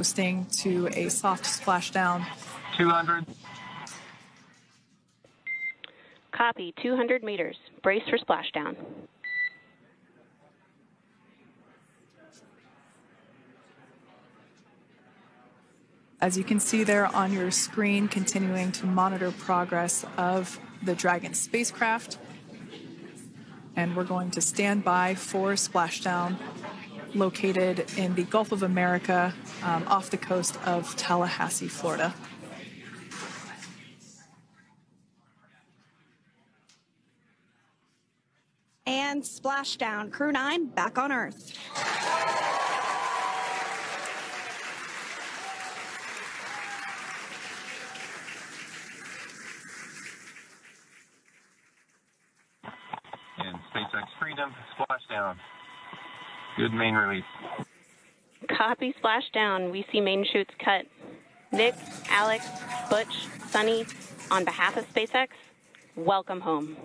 coasting to a soft splashdown. 200. Copy, 200 meters. Brace for splashdown. As you can see there on your screen, continuing to monitor progress of the Dragon spacecraft. And we're going to stand by for splashdown located in the Gulf of America off the coast of Tallahassee, Florida. And splashdown. Crew 9 back on Earth. And SpaceX Freedom, splashdown. Good main release. Copy, splashdown. We see main chutes cut. Nick, Alex, Butch, Sunny, on behalf of SpaceX, welcome home.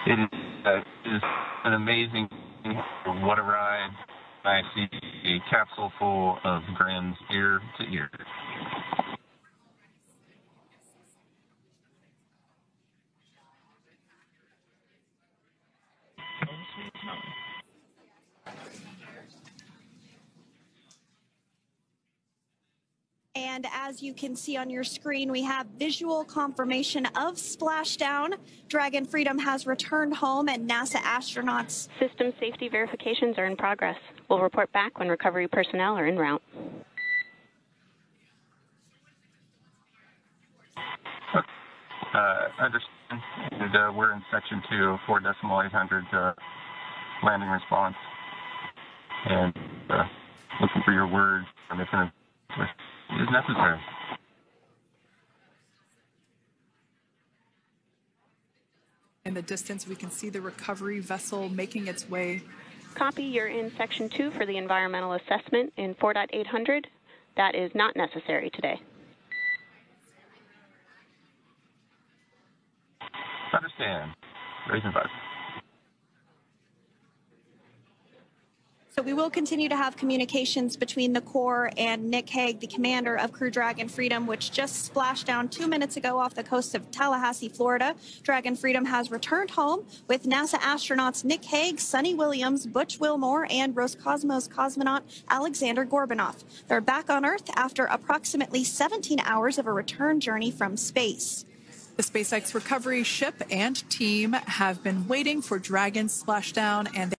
It is an amazing, what a ride. I see a capsule full of grins ear to ear. And as you can see on your screen, we have visual confirmation of splashdown. Dragon Freedom has returned home, and NASA astronauts. System safety verifications are in progress. We'll report back when recovery personnel are en route. Understand. And, we're in section 2 of 4.800 landing response. And looking for your word if it is necessary. In the distance, we can see the recovery vessel making its way. Copy, you're in section 2 for the environmental assessment in 4.800. That is not necessary today. Understand. Raising 5. So we will continue to have communications between the Corps and Nick Hague, the commander of Crew Dragon Freedom, which just splashed down 2 minutes ago off the coast of Tallahassee, Florida. Dragon Freedom has returned home with NASA astronauts Nick Hague, Sunny Williams, Butch Wilmore, and Roscosmos cosmonaut Alexander Gorbanov. They're back on Earth after approximately 17 hours of a return journey from space. The SpaceX recovery ship and team have been waiting for Dragon's splashdown, and